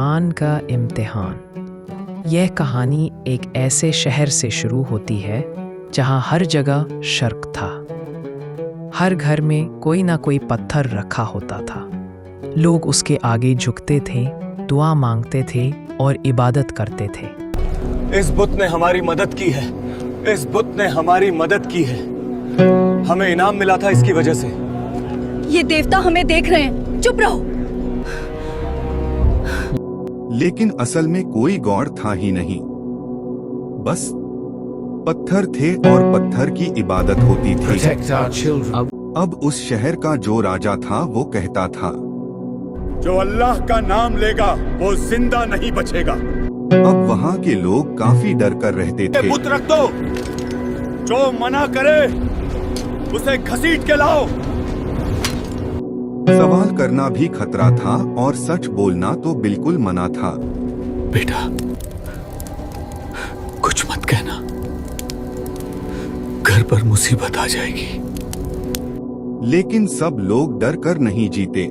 ईमान का इम्तिहान। यह कहानी एक ऐसे शहर से शुरू होती है जहां हर जगह शर्क था। हर घर में कोई ना कोई पत्थर रखा होता था। लोग उसके आगे झुकते थे, दुआ मांगते थे और इबादत करते थे। इस बुत ने हमारी मदद की है, इस बुत ने हमारी मदद की है। हमें इनाम मिला था इसकी वजह से। ये देवता हमें देख रहे हैं, चुप रहो। लेकिन असल में कोई गॉड था ही नहीं, बस पत्थर थे और पत्थर की इबादत होती थी। अब उस शहर का जो राजा था वो कहता था, जो अल्लाह का नाम लेगा वो जिंदा नहीं बचेगा। अब वहाँ के लोग काफी डर कर रहते थे। बुत रख दो, जो मना करे उसे घसीट के लाओ। सवाल करना भी खतरा था और सच बोलना तो बिल्कुल मना था। बेटा, कुछ मत कहना, घर पर मुसीबत आ जाएगी। लेकिन सब लोग डर कर नहीं जीते।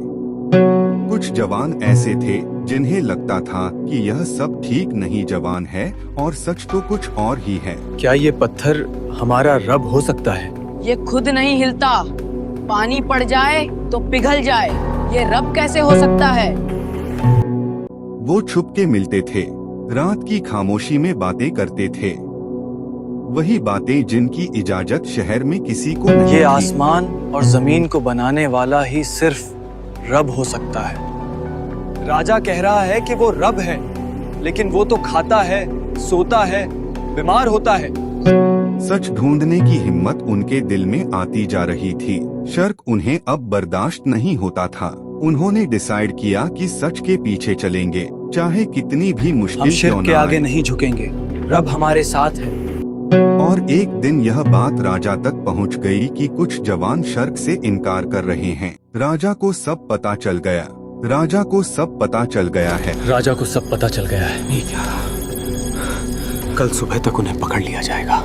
कुछ जवान ऐसे थे जिन्हें लगता था कि यह सब ठीक नहीं जवान है और सच तो कुछ और ही है। क्या ये पत्थर हमारा रब हो सकता है? ये खुद नहीं हिलता, पानी पड़ जाए तो पिघल जाए, ये रब कैसे हो सकता है? वो छुप के मिलते थे, रात की खामोशी में बातें करते थे, वही बातें जिनकी इजाजत शहर में किसी को नहीं ये थी। आसमान और जमीन को बनाने वाला ही सिर्फ रब हो सकता है। राजा कह रहा है कि वो रब है, लेकिन वो तो खाता है, सोता है, बीमार होता है। सच ढूंढने की हिम्मत उनके दिल में आती जा रही थी। शर्क उन्हें अब बर्दाश्त नहीं होता था। उन्होंने डिसाइड किया कि सच के पीछे चलेंगे, चाहे कितनी भी मुश्किल हम शिर्क क्यों के ना आगे आए। नहीं झुकेंगे, रब हमारे साथ है। और एक दिन यह बात राजा तक पहुंच गई कि कुछ जवान शर्क से इनकार कर रहे हैं। राजा को सब पता चल गया। राजा को सब पता चल गया है। राजा को सब पता चल गया है। नहीं क्या? कल सुबह तक उन्हें पकड़ लिया जाएगा।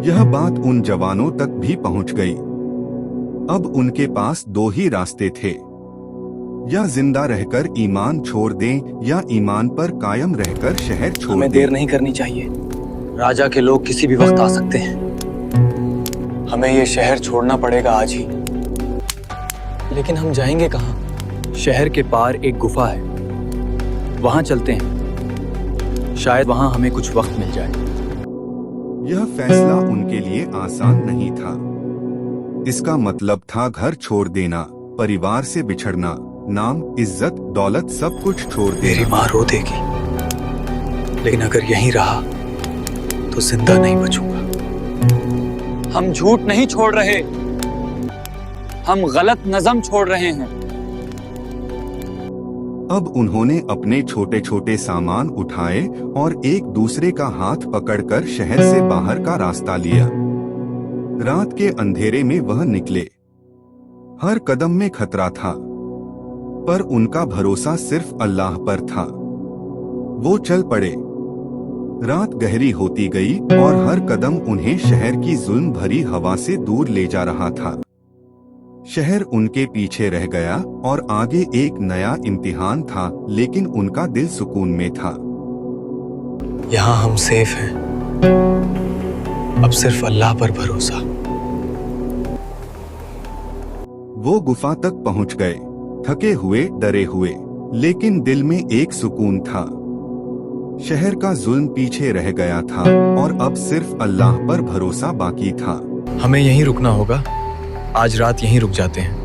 यह बात उन जवानों तक भी पहुंच गई। अब उनके पास दो ही रास्ते थे, या जिंदा रहकर ईमान छोड़ दें या ईमान पर कायम रहकर शहर छोड़ हमें दें। देर नहीं करनी चाहिए। राजा के लोग किसी भी वक्त आ सकते हैं। हमें ये शहर छोड़ना पड़ेगा आज ही। लेकिन हम जाएंगे कहाँ? शहर के पार एक गुफा है, वहां चलते हैं। शायद वहां हमें कुछ वक्त मिल जाए। यह फैसला उनके लिए आसान नहीं था। इसका मतलब था घर छोड़ देना, परिवार से बिछड़ना, नाम, इज्जत, दौलत सब कुछ छोड़ मेरी देना। माँ रो देगी, लेकिन अगर यहीं रहा तो जिंदा नहीं बचूंगा। हम झूठ नहीं छोड़ रहे, हम गलत नज़म छोड़ रहे हैं। अब उन्होंने अपने छोटे छोटे सामान उठाए और एक दूसरे का हाथ पकड़कर शहर से बाहर का रास्ता लिया। रात के अंधेरे में वह निकले। हर कदम में खतरा था, पर उनका भरोसा सिर्फ अल्लाह पर था। वो चल पड़े। रात गहरी होती गई और हर कदम उन्हें शहर की जुल्म भरी हवा से दूर ले जा रहा था। शहर उनके पीछे रह गया और आगे एक नया इम्तिहान था, लेकिन उनका दिल सुकून में था। यहाँ हम सेफ हैं, अब सिर्फ अल्लाह पर भरोसा। वो गुफा तक पहुंच गए, थके हुए, डरे हुए, लेकिन दिल में एक सुकून था। शहर का जुल्म पीछे रह गया था और अब सिर्फ अल्लाह पर भरोसा बाकी था। हमें यहीं रुकना होगा, आज रात यहीं रुक जाते हैं।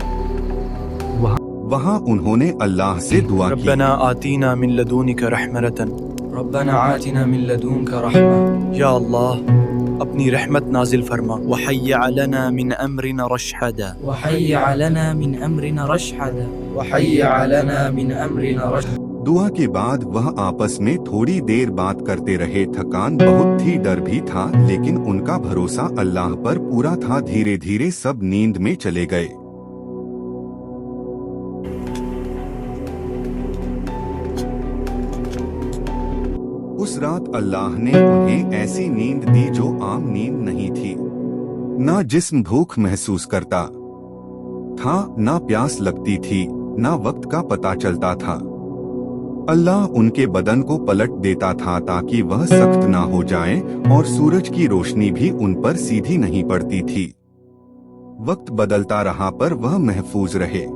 वहाँ उन्होंने अल्लाह से दुआ की। रब्बना आतीना मिन लदुनिका रहमतन। रब्बना आतिना मिन लदुनका रहमा। या अल्लाह, अपनी रहमत नाजिल फरमा। वहय्य लना मिन अमरिना रशदा। वहय्य लना मिन अमरिना रशदा। वहय्य लना मिन अमरिना रशदा। दुआ के बाद वह आपस में थोड़ी देर बात करते रहे। थकान बहुत थी, डर भी था, लेकिन उनका भरोसा अल्लाह पर पूरा था। धीरे धीरे सब नींद में चले गए। उस रात अल्लाह ने उन्हें ऐसी नींद दी जो आम नींद नहीं थी। ना जिस्म भूख महसूस करता था, ना प्यास लगती थी, ना वक्त का पता चलता था। अल्लाह उनके बदन को पलट देता था ताकि वह सख्त ना हो जाएं और सूरज की रोशनी भी उन पर सीधी नहीं पड़ती थी। वक्त बदलता रहा पर वह महफूज रहे।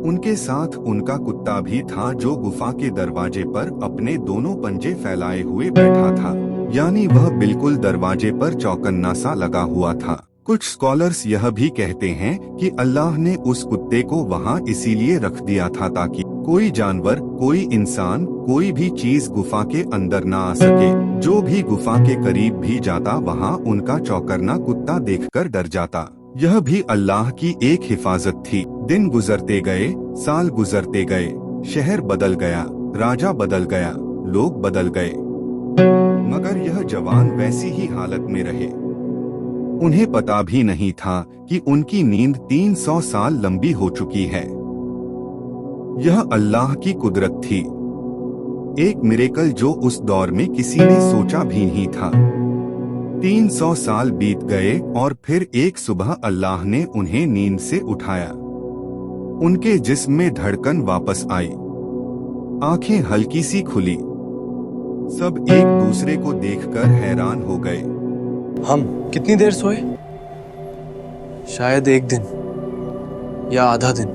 उनके साथ उनका कुत्ता भी था जो गुफा के दरवाजे पर अपने दोनों पंजे फैलाए हुए बैठा था, यानी वह बिल्कुल दरवाजे पर चौकन्ना सा लगा हुआ था। कुछ स्कॉलर्स यह भी कहते हैं कि अल्लाह ने उस कुत्ते को वहाँ इसीलिए रख दिया था ताकि कोई जानवर, कोई इंसान, कोई भी चीज गुफा के अंदर ना आ सके। जो भी गुफा के करीब भी जाता वहाँ उनका चौकन्ना कुत्ता देखकर डर जाता। यह भी अल्लाह की एक हिफाजत थी। दिन गुजरते गए, साल गुजरते गए, शहर बदल गया, राजा बदल गया, लोग बदल गए, मगर यह जवान वैसी ही हालत में रहे। उन्हें पता भी नहीं था कि उनकी नींद 300 साल लंबी हो चुकी है। यह अल्लाह की कुदरत थी, एक मिरेकल जो उस दौर में किसी ने सोचा भी नहीं था। 300 साल बीत गए और फिर एक सुबह अल्लाह ने उन्हें नींद से उठाया। उनके जिस्म में धड़कन वापस आई, आंखें हल्की सी खुली। सब एक दूसरे को देखकर हैरान हो गए। हम कितनी देर सोए? शायद एक दिन या आधा दिन।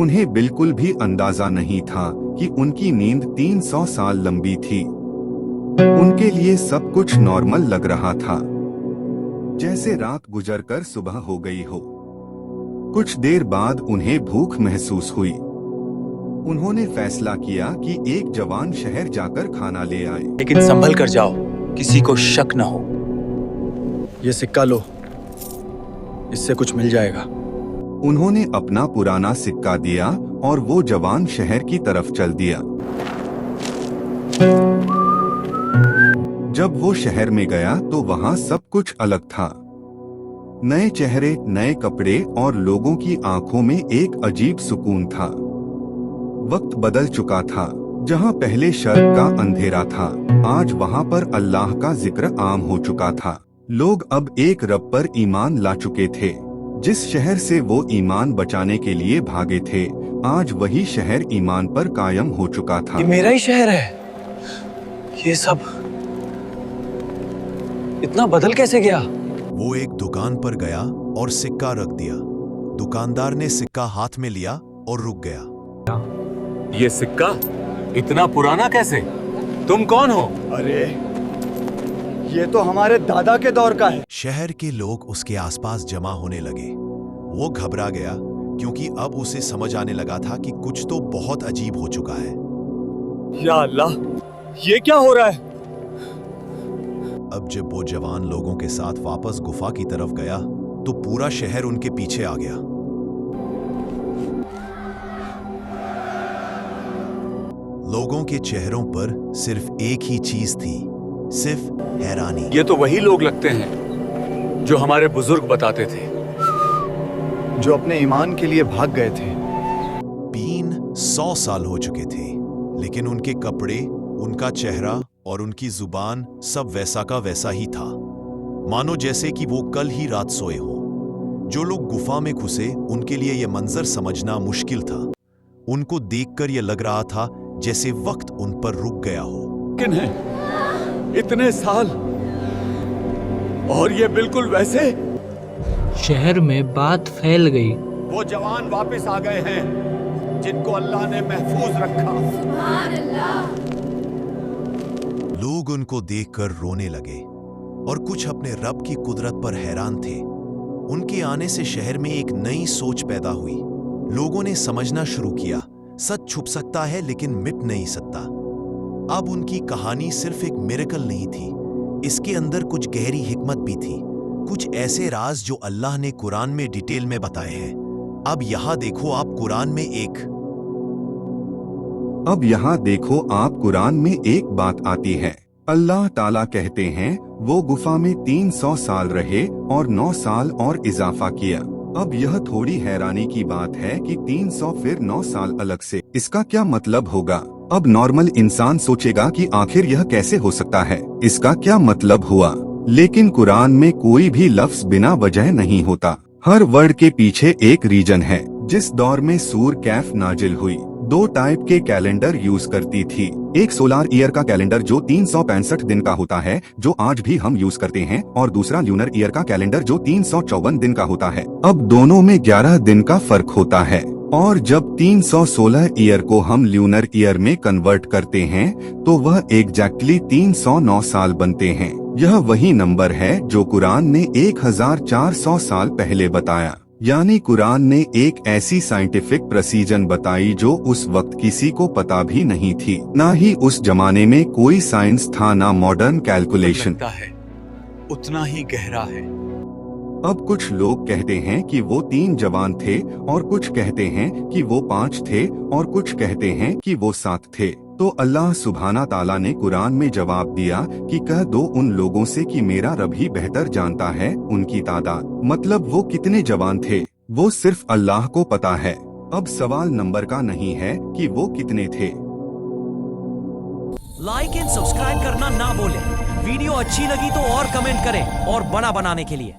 उन्हें बिल्कुल भी अंदाजा नहीं था कि उनकी नींद 300 साल लंबी थी। उनके लिए सब कुछ नॉर्मल लग रहा था, जैसे रात गुजरकर सुबह हो गई हो। कुछ देर बाद उन्हें भूख महसूस हुई। उन्होंने फैसला किया कि एक जवान शहर जाकर खाना ले आए। लेकिन संभल कर जाओ, किसी को शक न हो। ये सिक्का लो, इससे कुछ मिल जाएगा। उन्होंने अपना पुराना सिक्का दिया और वो जवान शहर की तरफ चल दिया। जब वो शहर में गया तो वहाँ सब कुछ अलग था। नए चेहरे, नए कपड़े और लोगों की आंखों में एक अजीब सुकून था। वक्त बदल चुका था। जहाँ पहले शर्क का अंधेरा था, आज वहाँ पर अल्लाह का जिक्र आम हो चुका था। लोग अब एक रब पर ईमान ला चुके थे। जिस शहर से वो ईमान बचाने के लिए भागे थे, आज वही शहर ईमान पर कायम हो चुका था। ये मेरा ही शहर है। ये सब इतना बदल कैसे गया? वो एक दुकान पर गया और सिक्का रख दिया। दुकानदार ने सिक्का हाथ में लिया और रुक गया। ये सिक्का इतना पुराना कैसे? तुम कौन हो? अरे ये तो हमारे दादा के दौर का है। शहर के लोग उसके आसपास जमा होने लगे। वो घबरा गया क्योंकि अब उसे समझ आने लगा था कि कुछ तो बहुत अजीब हो चुका है। या अल्लाह, ये क्या हो रहा है? अब जब वो जवान लोगों के साथ वापस गुफा की तरफ गया तो पूरा शहर उनके पीछे आ गया। लोगों के चेहरों पर सिर्फ एक ही चीज थी, सिर्फ हैरानी। ये तो वही लोग लगते हैं जो हमारे बुजुर्ग बताते थे, जो अपने ईमान के लिए भाग गए थे। 100 साल हो चुके थे, लेकिन उनके कपड़े, उनका चेहरा और उनकी जुबान सब वैसा का वैसा ही था, मानो जैसे कि वो कल ही रात सोए हो। जो लोग गुफा में घुसे उनके लिए यह मंजर समझना मुश्किल था। उनको देखकर यह लग रहा था जैसे वक्त उन पर रुक गया हो। इतने साल और ये बिल्कुल वैसे। शहर में बात फैल गई। वो जवान वापस आ गए हैं जिनको अल्लाह ने महफूज रखा। लोग उनको देखकर रोने लगे और कुछ अपने रब की कुदरत पर हैरान थे। उनके आने से शहर में एक नई सोच पैदा हुई। लोगों ने समझना शुरू किया, सच छुप सकता है लेकिन मिट नहीं सकता। अब उनकी कहानी सिर्फ एक मिरेकल नहीं थी, इसके अंदर कुछ गहरी हिकमत भी थी, कुछ ऐसे राज जो अल्लाह ने कुरान में डिटेल में बताए हैं। अब यहाँ देखो आप कुरान में एक बात आती है। अल्लाह ताला कहते हैं वो गुफा में 300 साल रहे और 9 साल और इजाफा किया। अब यह थोड़ी हैरानी की बात है कि 300 फिर 9 साल अलग से, इसका क्या मतलब होगा? अब नॉर्मल इंसान सोचेगा कि आखिर यह कैसे हो सकता है, इसका क्या मतलब हुआ? लेकिन कुरान में कोई भी लफ्ज बिना वजह नहीं होता। हर वर्ड के पीछे एक रीजन है। जिस दौर में सूर कैफ नाजिल हुई, दो टाइप के कैलेंडर यूज करती थी। एक सोलार ईयर का कैलेंडर जो 365 दिन का होता है, जो आज भी हम यूज करते हैं, और दूसरा ल्यूनर ईयर का कैलेंडर जो 354 दिन का होता है। अब दोनों में 11 दिन का फर्क होता है, और जब 316 ईयर को हम ल्यूनर ईयर में कन्वर्ट करते हैं तो वह एग्जैक्टली 309 साल बनते हैं। यह वही नंबर है जो कुरान ने 1400 साल पहले बताया। यानी कुरान ने एक ऐसी साइंटिफिक प्रेसिजन बताई जो उस वक्त किसी को पता भी नहीं थी। ना ही उस जमाने में कोई साइंस था, ना मॉडर्न कैलकुलेशन। है उतना ही गहरा है। अब कुछ लोग कहते हैं कि वो 3 जवान थे, और कुछ कहते हैं कि वो 5 थे, और कुछ कहते हैं कि वो 7 थे। तो अल्लाह सुब्हाना ताला ने कुरान में जवाब दिया कि कह दो उन लोगों से कि मेरा रब ही बेहतर जानता है उनकी तादाद, मतलब वो कितने जवान थे वो सिर्फ अल्लाह को पता है। अब सवाल नंबर का नहीं है कि वो कितने थे। लाइक एंड सब्सक्राइब करना ना भूलें। वीडियो अच्छी लगी तो और कमेंट करें और बड़ा बनाने के लिए